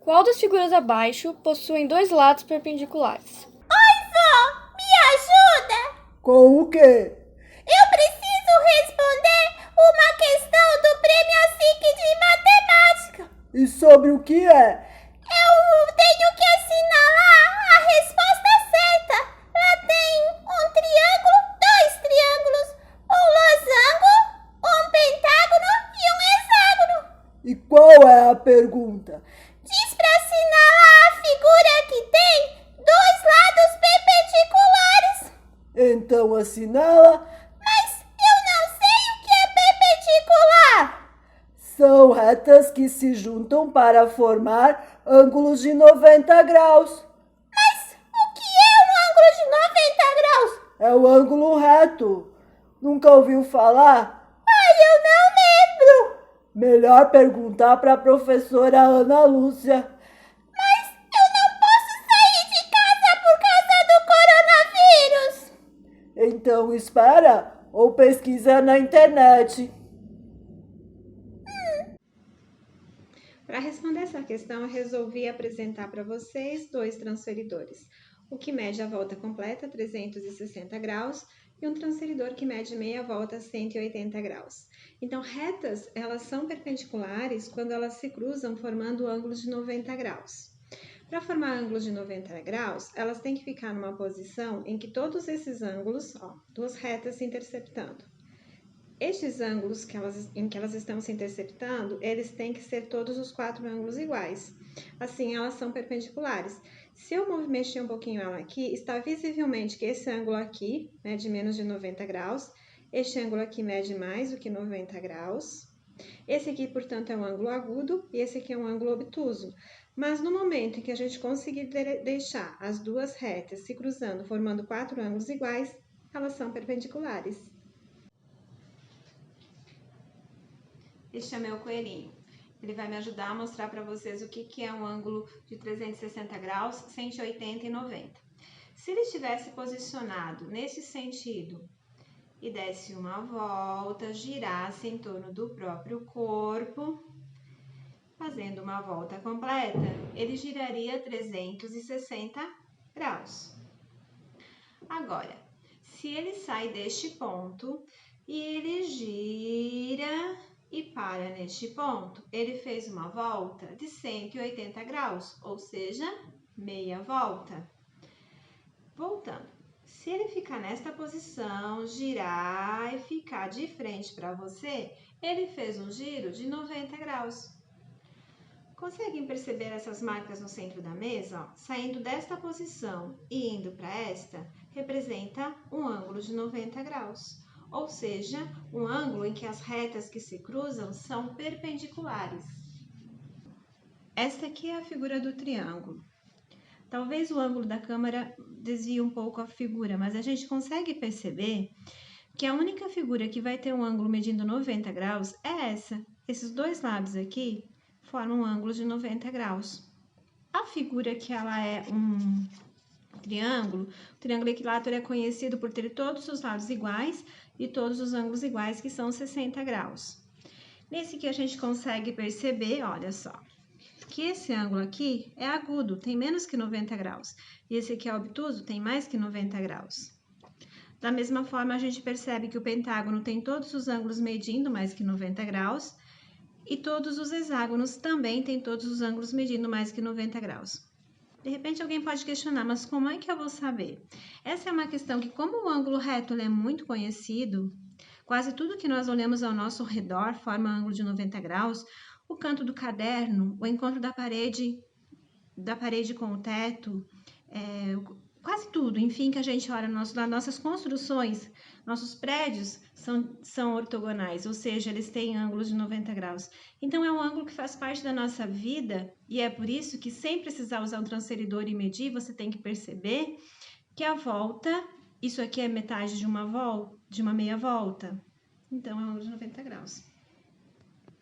Qual das figuras abaixo possuem dois lados perpendiculares? Oi, vó, me ajuda! Com o quê? Eu preciso responder uma questão do Prêmio ASIC de Matemática. E sobre o que é? Eu tenho que assinalar a resposta certa. Lá tem um triângulo, dois triângulos, um losango, um pentágono e um hexágono. E qual é a pergunta? Diz para assinalar a figura que tem dois lados perpendiculares. Então assinala. Mas eu não sei o que é perpendicular. São retas que se juntam para formar ângulos de 90 graus. Mas o que é um ângulo de 90 graus? É o ângulo reto. Nunca ouviu falar? Ai, eu não lembro. Melhor perguntar para a professora Ana Lúcia. Mas eu não posso sair de casa por causa do coronavírus. Então espera ou pesquisa na internet. Para responder essa questão, eu resolvi apresentar para vocês dois transferidores. O que mede a volta completa, 360 graus, e um transferidor que mede meia volta, 180 graus. Então, retas, elas são perpendiculares quando elas se cruzam formando ângulos de 90 graus. Para formar ângulos de 90 graus, elas têm que ficar numa posição em que todos esses ângulos, duas retas se interceptando. Estes ângulos em que elas estão se interceptando, eles têm que ser todos os quatro ângulos iguais. Assim, elas são perpendiculares. Se eu mexer um pouquinho ela aqui, está visivelmente que esse ângulo aqui mede menos de 90 graus, este ângulo aqui mede mais do que 90 graus, esse aqui, portanto, é um ângulo agudo e esse aqui é um ângulo obtuso. Mas no momento em que a gente conseguir deixar as duas retas se cruzando, formando quatro ângulos iguais, elas são perpendiculares. Este é meu coelhinho. Ele vai me ajudar a mostrar para vocês o que é um ângulo de 360 graus, 180 e 90. Se ele estivesse posicionado nesse sentido e desse uma volta, girasse em torno do próprio corpo, fazendo uma volta completa, ele giraria 360 graus. Agora, se ele sai deste ponto e ele gira e para neste ponto, ele fez uma volta de 180 graus, ou seja, meia volta. Voltando, se ele ficar nesta posição, girar e ficar de frente para você, ele fez um giro de 90 graus. Conseguem perceber essas marcas no centro da mesa? Saindo desta posição e indo para esta, representa um ângulo de 90 graus. Ou seja, um ângulo em que as retas que se cruzam são perpendiculares. Esta aqui é a figura do triângulo. Talvez o ângulo da câmera desvie um pouco a figura, mas a gente consegue perceber que a única figura que vai ter um ângulo medindo 90 graus é essa. Esses dois lados aqui formam um ângulo de 90 graus. A figura que ela é um triângulo, o triângulo equilátero é conhecido por ter todos os lados iguais e todos os ângulos iguais, que são 60 graus. Nesse que a gente consegue perceber, olha só, que esse ângulo aqui é agudo, tem menos que 90 graus. E esse aqui é obtuso, tem mais que 90 graus. Da mesma forma, a gente percebe que o pentágono tem todos os ângulos medindo mais que 90 graus e todos os hexágonos também têm todos os ângulos medindo mais que 90 graus. De repente, alguém pode questionar, mas como é que eu vou saber? Essa é uma questão que, como o ângulo reto ele é muito conhecido, quase tudo que nós olhamos ao nosso redor forma ângulo de 90 graus, o canto do caderno, o encontro da parede com o teto, quase tudo, enfim, que a gente olha nas nossas construções, nossos prédios são ortogonais, ou seja, eles têm ângulos de 90 graus. Então, é um ângulo que faz parte da nossa vida e é por isso que, sem precisar usar um transferidor e medir, você tem que perceber que a volta, isso aqui é metade de uma meia volta, então é um ângulo de 90 graus.